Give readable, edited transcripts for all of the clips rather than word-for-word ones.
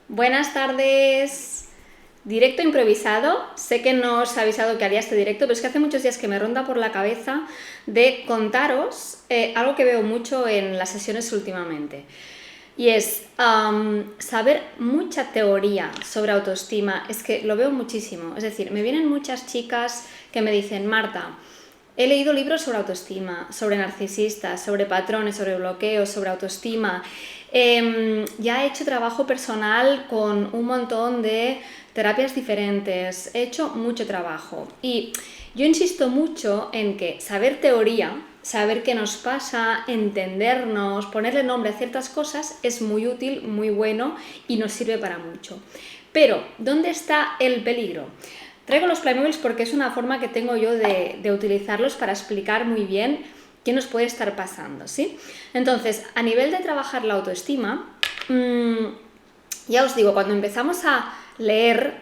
Buenas tardes. Directo improvisado. Sé que no os he avisado que haría este directo, pero es que hace muchos días que me ronda por la cabeza de contaros algo que veo mucho en las sesiones últimamente. Y es saber mucha teoría sobre autoestima. Es que lo veo muchísimo. Es decir, me vienen muchas chicas que me dicen: Marta, he leído libros sobre autoestima, sobre narcisistas, sobre patrones, sobre bloqueos, sobre autoestima. Ya he hecho trabajo personal con un montón de terapias diferentes. He hecho mucho trabajo. Y yo insisto mucho en que saber teoría, saber qué nos pasa, entendernos, ponerle nombre a ciertas cosas es muy útil, muy bueno y nos sirve para mucho. Pero, ¿dónde está el peligro? Traigo los Playmobiles porque es una forma que tengo yo de utilizarlos para explicar muy bien qué nos puede estar pasando, ¿sí? Entonces, a nivel de trabajar la autoestima, ya os digo, cuando empezamos a leer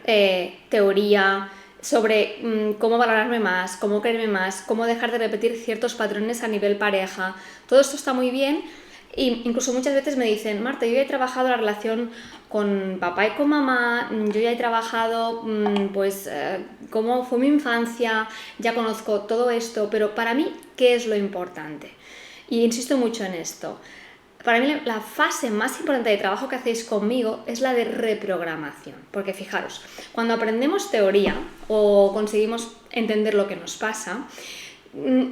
teoría sobre cómo valorarme más, cómo quererme más, cómo dejar de repetir ciertos patrones a nivel pareja, todo esto está muy bien. Y incluso muchas veces me dicen: Marta, yo ya he trabajado la relación con papá y con mamá, yo ya he trabajado cómo fue mi infancia, ya conozco todo esto, pero para mí, ¿qué es lo importante? Y insisto mucho en esto. Para mí la fase más importante de trabajo que hacéis conmigo es la de reprogramación, porque fijaros, cuando aprendemos teoría o conseguimos entender lo que nos pasa,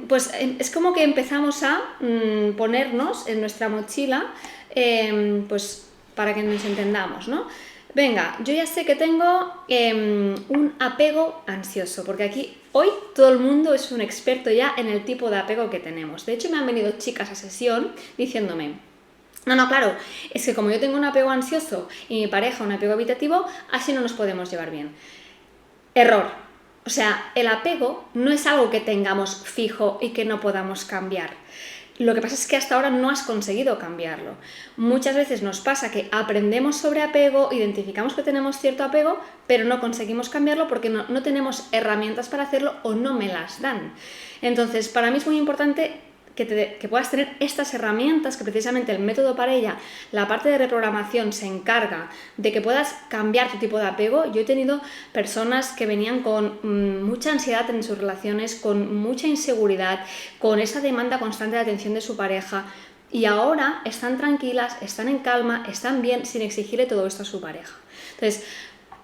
pues es como que empezamos a ponernos en nuestra mochila, pues para que nos entendamos, ¿no? Venga, yo ya sé que tengo un apego ansioso, porque aquí hoy todo el mundo es un experto ya en el tipo de apego que tenemos. De hecho, me han venido chicas a sesión diciéndome: no, claro, es que como yo tengo un apego ansioso y mi pareja un apego evitativo, así no nos podemos llevar bien. Error. O sea, el apego no es algo que tengamos fijo y que no podamos cambiar. Lo que pasa es que hasta ahora no has conseguido cambiarlo. Muchas veces nos pasa que aprendemos sobre apego, identificamos que tenemos cierto apego, pero no conseguimos cambiarlo porque no tenemos herramientas para hacerlo o no me las dan. Entonces, para mí es muy importante que puedas tener estas herramientas, que precisamente el método para ella, la parte de reprogramación, se encarga de que puedas cambiar tu tipo de apego. Yo he tenido personas que venían con mucha ansiedad en sus relaciones, con mucha inseguridad, con esa demanda constante de atención de su pareja, y ahora están tranquilas, están en calma, están bien, sin exigirle todo esto a su pareja. Entonces,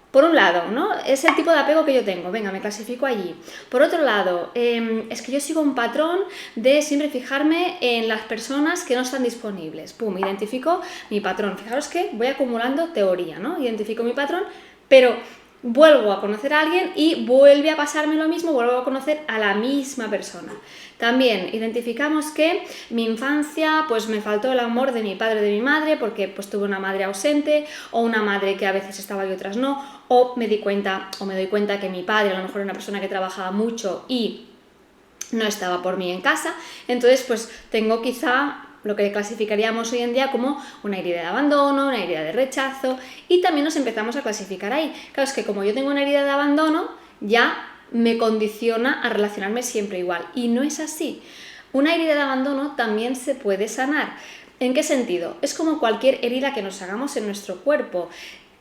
por un lado, ¿no? Es el tipo de apego que yo tengo, venga, me clasifico allí. Por otro lado, es que yo sigo un patrón de siempre fijarme en las personas que no están disponibles. Pum, identifico mi patrón. Fijaros que voy acumulando teoría, ¿no? Identifico mi patrón, pero vuelvo a conocer a alguien y vuelve a pasarme lo mismo, vuelvo a conocer a la misma persona. También identificamos que mi infancia, pues me faltó el amor de mi padre o de mi madre, porque pues tuve una madre ausente, o una madre que a veces estaba y otras no, o me doy cuenta que mi padre a lo mejor era una persona que trabajaba mucho y no estaba por mí en casa. Entonces pues tengo quizá lo que clasificaríamos hoy en día como una herida de abandono, una herida de rechazo, y también nos empezamos a clasificar ahí. Claro, es que como yo tengo una herida de abandono, ya me condiciona a relacionarme siempre igual, y no es así. Una herida de abandono también se puede sanar. ¿En qué sentido? Es como cualquier herida que nos hagamos en nuestro cuerpo.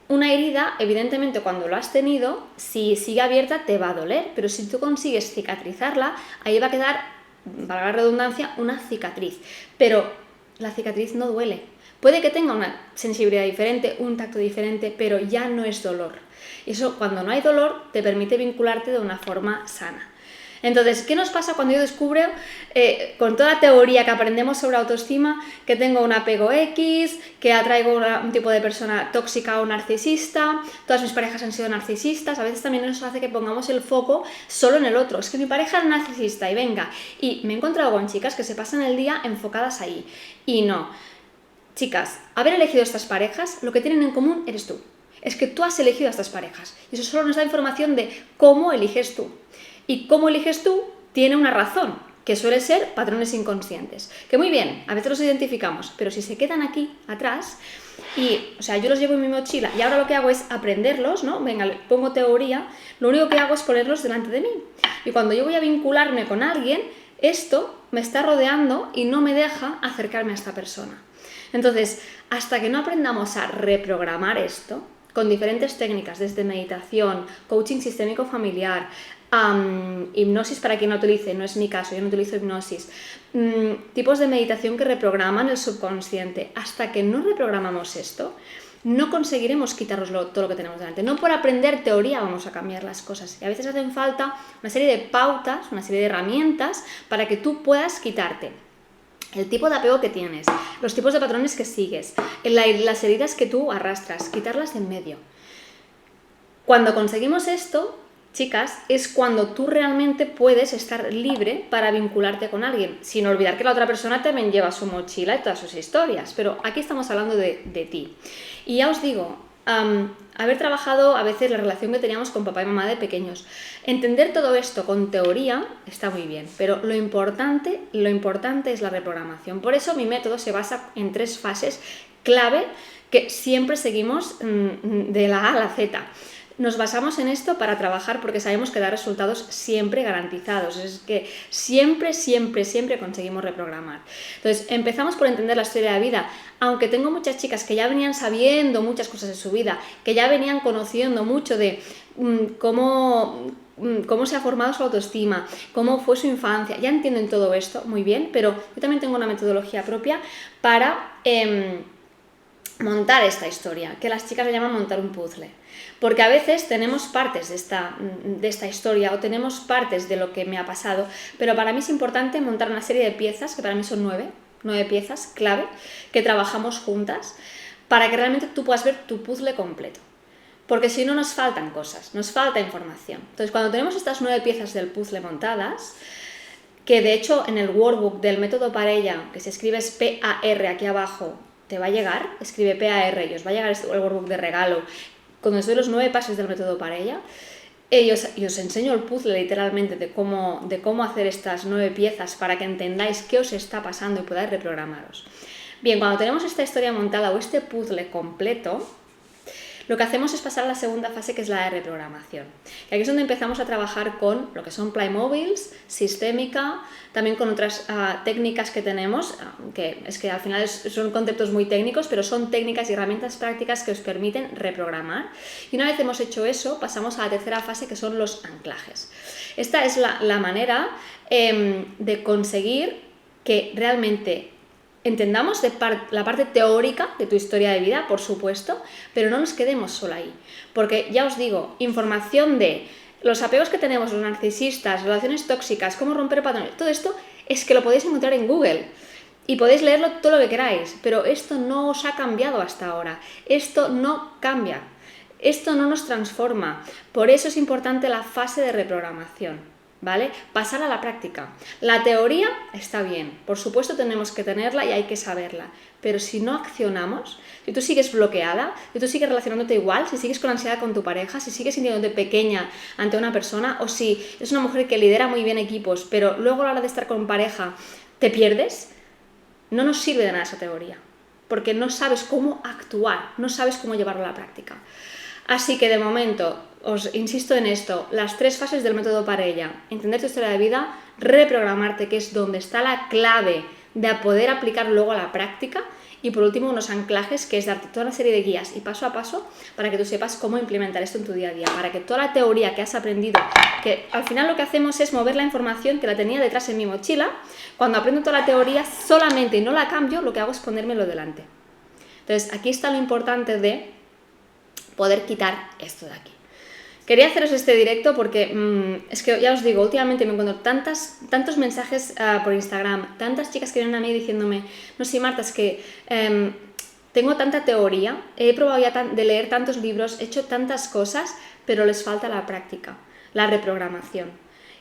Una herida, evidentemente, cuando lo has tenido, si sigue abierta te va a doler, pero si tú consigues cicatrizarla, ahí va a quedar, para la redundancia, una cicatriz. Pero la cicatriz no duele. Puede que tenga una sensibilidad diferente, un tacto diferente, pero ya no es dolor. Y eso, cuando no hay dolor, te permite vincularte de una forma sana. Entonces, ¿qué nos pasa cuando yo descubro, con toda la teoría que aprendemos sobre autoestima, que tengo un apego X, que atraigo un tipo de persona tóxica o narcisista, todas mis parejas han sido narcisistas? A veces también eso hace que pongamos el foco solo en el otro. Es que mi pareja es narcisista y venga. Y me he encontrado con chicas que se pasan el día enfocadas ahí. Y no. Chicas, haber elegido estas parejas, lo que tienen en común eres tú. Es que tú has elegido a estas parejas. Y eso solo nos da información de cómo eliges tú. Y cómo eliges tú tiene una razón, que suele ser patrones inconscientes. Que muy bien, a veces los identificamos, pero si se quedan aquí, atrás, y, o sea, yo los llevo en mi mochila y ahora lo que hago es aprenderlos, ¿no? Venga, le pongo teoría, lo único que hago es ponerlos delante de mí. Y cuando yo voy a vincularme con alguien, esto me está rodeando y no me deja acercarme a esta persona. Entonces, hasta que no aprendamos a reprogramar esto, con diferentes técnicas, desde meditación, coaching sistémico familiar, hipnosis para quien no utilice, no es mi caso, yo no utilizo hipnosis, tipos de meditación que reprograman el subconsciente. Hasta que no reprogramamos esto, no conseguiremos quitarnos todo lo que tenemos delante. No por aprender teoría vamos a cambiar las cosas. Y a veces hacen falta una serie de pautas, una serie de herramientas para que tú puedas quitarte el tipo de apego que tienes, los tipos de patrones que sigues, las heridas que tú arrastras, quitarlas de en medio. Cuando conseguimos esto, chicas, es cuando tú realmente puedes estar libre para vincularte con alguien, sin olvidar que la otra persona también lleva su mochila y todas sus historias, pero aquí estamos hablando de ti. Y ya os digo, haber trabajado a veces la relación que teníamos con papá y mamá de pequeños, entender todo esto con teoría está muy bien, pero lo importante es la reprogramación. Por eso mi método se basa en 3 fases clave que siempre seguimos de la A a la Z. Nos basamos en esto para trabajar porque sabemos que da resultados siempre garantizados. Es que siempre conseguimos reprogramar. Entonces, empezamos por entender la historia de la vida. Aunque tengo muchas chicas que ya venían sabiendo muchas cosas de su vida, que ya venían conociendo mucho de cómo se ha formado su autoestima, cómo fue su infancia, ya entienden todo esto muy bien, pero yo también tengo una metodología propia para montar esta historia, que las chicas le llaman montar un puzzle. Porque a veces tenemos partes de esta historia o tenemos partes de lo que me ha pasado, pero para mí es importante montar una serie de piezas, que para mí son 9 piezas clave, que trabajamos juntas, para que realmente tú puedas ver tu puzzle completo. Porque si no, nos faltan cosas, nos falta información. Entonces, cuando tenemos estas 9 piezas del puzzle montadas, que de hecho en el workbook del método Parella, que si escribes P-A-R aquí abajo, te va a llegar, escribe P-A-R y os va a llegar el workbook de regalo, cuando os doy los 9 pasos del método Parella, y os enseño el puzzle literalmente de cómo hacer estas 9 piezas para que entendáis qué os está pasando y podáis reprogramaros. Bien, cuando tenemos esta historia montada o este puzzle completo, lo que hacemos es pasar a la segunda fase, que es la de reprogramación. Y aquí es donde empezamos a trabajar con lo que son Playmobiles, sistémica, también con otras técnicas que tenemos, que es que al final son conceptos muy técnicos, pero son técnicas y herramientas prácticas que os permiten reprogramar. Y una vez hemos hecho eso, pasamos a la tercera fase, que son los anclajes. Esta es la manera de conseguir que realmente entendamos la parte teórica de tu historia de vida, por supuesto, pero no nos quedemos solo ahí. Porque ya os digo, información de los apegos que tenemos, los narcisistas, relaciones tóxicas, cómo romper patrones, todo esto es que lo podéis encontrar en Google y podéis leerlo todo lo que queráis, pero esto no os ha cambiado hasta ahora, esto no cambia, esto no nos transforma. Por eso es importante la fase de reprogramación. ¿Vale? Pasar a la práctica. La teoría está bien, por supuesto tenemos que tenerla y hay que saberla, pero si no accionamos, si tú sigues bloqueada, si tú sigues relacionándote igual, si sigues con ansiedad con tu pareja, si sigues sintiéndote pequeña ante una persona, o si es una mujer que lidera muy bien equipos, pero luego a la hora de estar con pareja te pierdes, no nos sirve de nada esa teoría, porque no sabes cómo actuar, no sabes cómo llevarlo a la práctica. Así que de momento, os insisto en esto, las 3 fases del método Parella: entender tu historia de vida, reprogramarte, que es donde está la clave de poder aplicar luego a la práctica, y por último unos anclajes, que es darte toda una serie de guías y paso a paso para que tú sepas cómo implementar esto en tu día a día, para que toda la teoría que has aprendido, que al final lo que hacemos es mover la información que la tenía detrás en mi mochila, cuando aprendo toda la teoría solamente y no la cambio, lo que hago es ponérmelo delante. Entonces aquí está lo importante de poder quitar esto de aquí. Quería haceros este directo porque es que ya os digo, últimamente me encuentro tantos mensajes por Instagram, tantas chicas que vienen a mí diciéndome: no sé, Marta, es que tengo tanta teoría, he probado ya de leer tantos libros, he hecho tantas cosas, pero les falta la práctica, la reprogramación.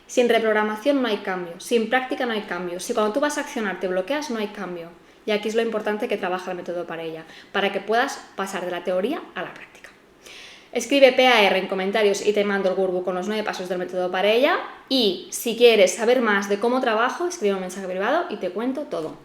Sin reprogramación no hay cambio, sin práctica no hay cambio. Si cuando tú vas a accionar te bloqueas, no hay cambio. Y aquí es lo importante que trabaja el método Parella, para que puedas pasar de la teoría a la práctica. Escribe PAR en comentarios y te mando el workbook con los 9 pasos del método Parella. Y si quieres saber más de cómo trabajo, escribe un mensaje privado y te cuento todo.